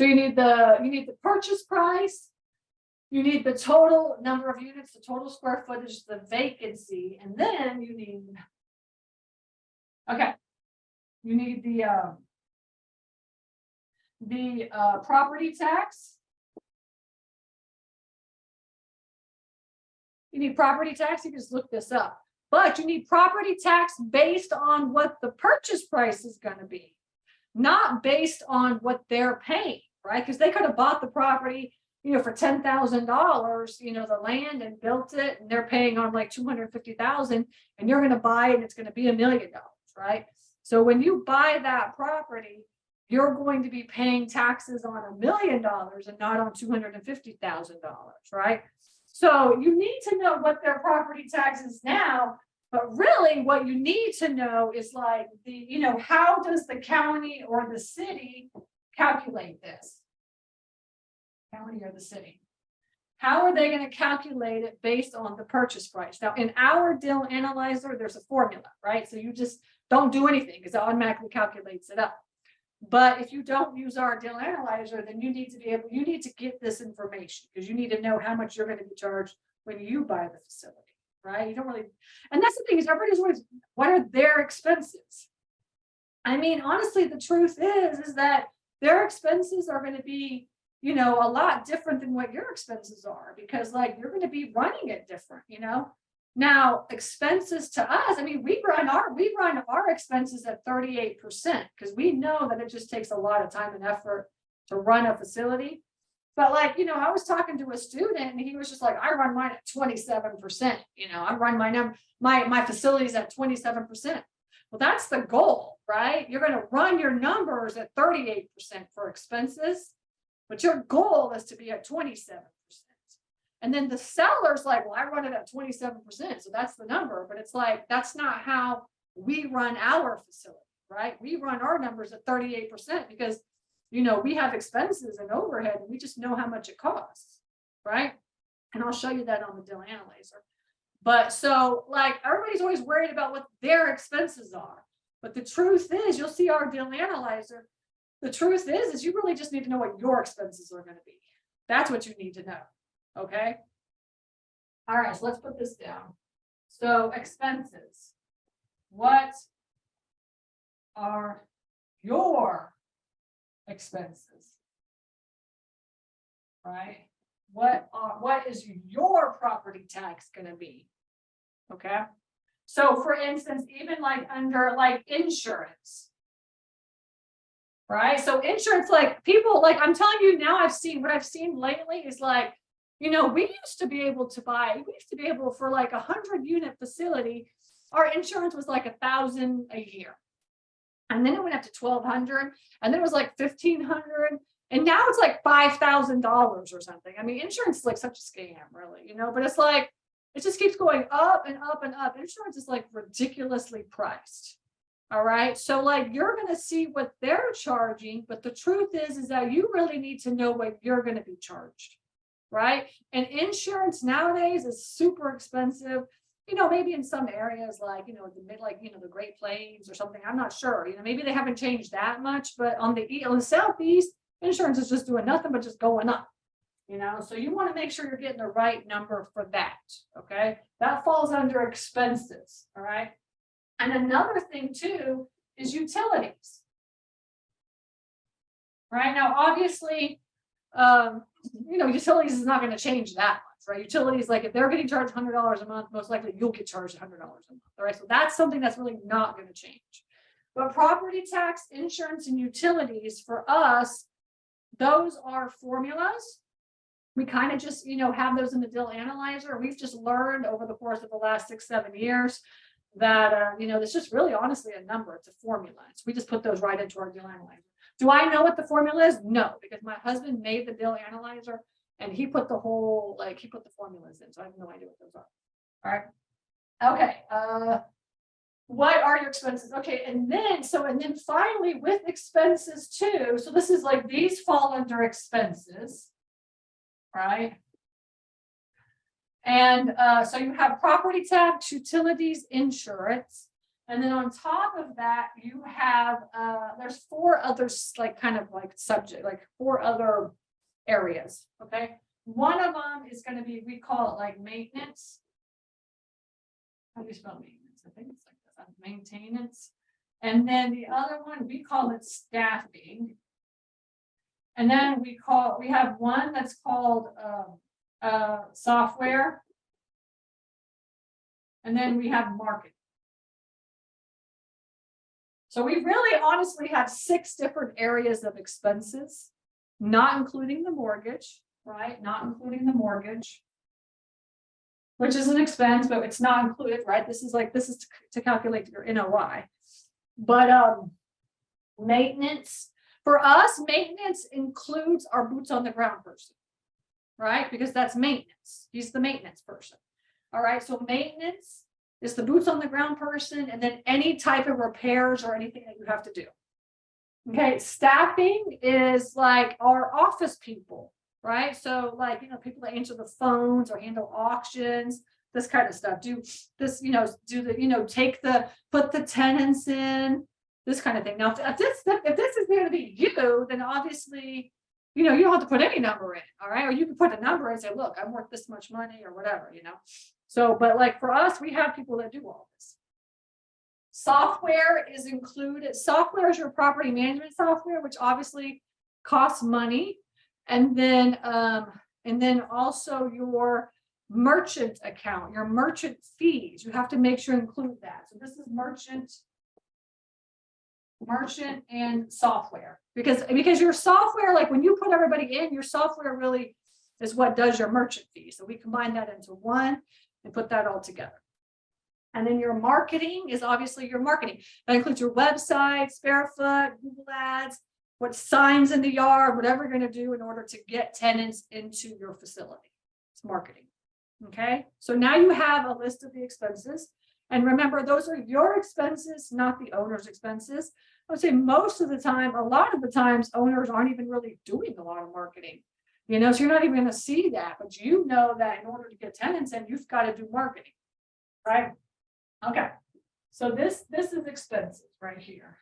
you need the purchase price, you need the total number of units, the total square footage, the vacancy, and then you need, okay, you need the property tax. You need property tax, you can just look this up. But you need property tax based on what the purchase price is going to be, not based on what they're paying, right? Because they could have bought the property, for $10,000, the land, and built it, and they're paying on like $250,000, and you're going to buy it and it's going to be $1 million, right? So when you buy that property, you're going to be paying taxes on $1 million and not on $250,000, right? So you need to know what their property tax is now, but really what you need to know is like how does the county or the city calculate this? County or the city? How are they going to calculate it based on the purchase price? Now, in our deal analyzer, there's a formula, right? So you just don't do anything because it automatically calculates it up. But if you don't use our deal analyzer, then you need to get this information because you need to know how much you're going to be charged when you buy the facility, right? You don't really, and that's the thing is everybody's always, what are their expenses? I mean, honestly, the truth is that their expenses are going to be, a lot different than what your expenses are because like you're going to be running it different, Now, expenses to us, I mean, we run our expenses at 38% because we know that it just takes a lot of time and effort to run a facility. But like, I was talking to a student and he was just like, I run mine at 27%. I run my facilities at 27%. Well, that's the goal, right? You're going to run your numbers at 38% for expenses, but your goal is to be at 27%. And then the seller's like, well, I run it at 27%. So that's the number. But it's like, that's not how we run our facility, right? We run our numbers at 38% because, we have expenses and overhead and we just know how much it costs, right? And I'll show you that on the deal analyzer. But so like everybody's always worried about what their expenses are. But the truth is, you'll see our deal analyzer. The truth is you really just need to know what your expenses are going to be. That's what you need to know. Okay. All right. So let's put this down. So expenses. What are your expenses? Right. What is your property tax going to be? Okay. So for instance, even like under like insurance. Right. So insurance, like people, like I'm telling you now, what I've seen lately is like, we used to be able for like 100-unit facility, our insurance was like $1,000 a year. And then it went up to $1,200 and then it was like $1,500. And now it's like $5,000 or something. I mean, insurance is like such a scam, really, but it's like, it just keeps going up and up and up. Insurance is like ridiculously priced. All right. So like you're going to see what they're charging, but the truth is that you really need to know what you're going to be charged. Right. And insurance nowadays is super expensive, maybe in some areas like, the Great Plains or something. I'm not sure, maybe they haven't changed that much, but on the Southeast, insurance is just doing nothing but just going up, so you want to make sure you're getting the right number for that. Okay. That falls under expenses. All right. And another thing too is utilities. Right now, obviously, utilities is not going to change that much, right? Utilities, like if they're getting charged $100 a month, most likely you'll get charged $100 a month. All right. So that's something that's really not going to change. But property tax, insurance, and utilities for us, those are formulas. We kind of just, have those in the deal analyzer. We've just learned over the course of the last 6-7 years that, it's just really honestly a number. It's a formula. So we just put those right into our deal analyzer. Do I know what the formula is? No, because my husband made the deal analyzer and he put the formulas in. So I have no idea what those are. All right. Okay. What are your expenses? Okay. And then finally with expenses too. So this is like, these fall under expenses, right? And so you have property tax, utilities, insurance. And then on top of that, you have, there's 4 others, like kind of like subject, like 4 other areas, okay? One of them is going to be, we call it like maintenance. How do you spell maintenance? I think it's like that, maintenance. And then the other one, we call it staffing. And then we have one that's called software. And then we have marketing. So we really honestly have 6 different areas of expenses, not including the mortgage, right? Not including the mortgage, which is an expense, but it's not included, right? This is to calculate your NOI. But maintenance, for us, maintenance includes our boots on the ground person, right? Because that's maintenance. He's the maintenance person. All right. So maintenance is the boots on the ground person, and then any type of repairs or anything that you have to do. Okay. Staffing is like our office people, right? So like, people that answer the phones or handle auctions, this kind of stuff. Do this, put the tenants in, this kind of thing. Now, if this is going to be you, then obviously, you don't have to put any number in, all right? Or you can put a number and say, look, I'm worth this much money or whatever, So, but like for us, we have people that do all this. Software is included. Software is your property management software, which obviously costs money. And then also your merchant account, your merchant fees. You have to make sure to include that. So this is merchant and software, because your software, like when you put everybody in, your software really is what does your merchant fee. So we combine that into one and put that all together. And then your marketing is obviously your marketing. That includes your website, Sparefoot, Google Ads, what signs in the yard, whatever you're going to do in order to get tenants into your facility. It's marketing. Okay. So now you have a list of the expenses. And remember, those are your expenses, not the owner's expenses. I would say most of the time, a lot of the times, owners aren't even really doing a lot of marketing. So you're not even going to see that, but that in order to get tenants in, you've got to do marketing, right? Okay. So this is expenses right here.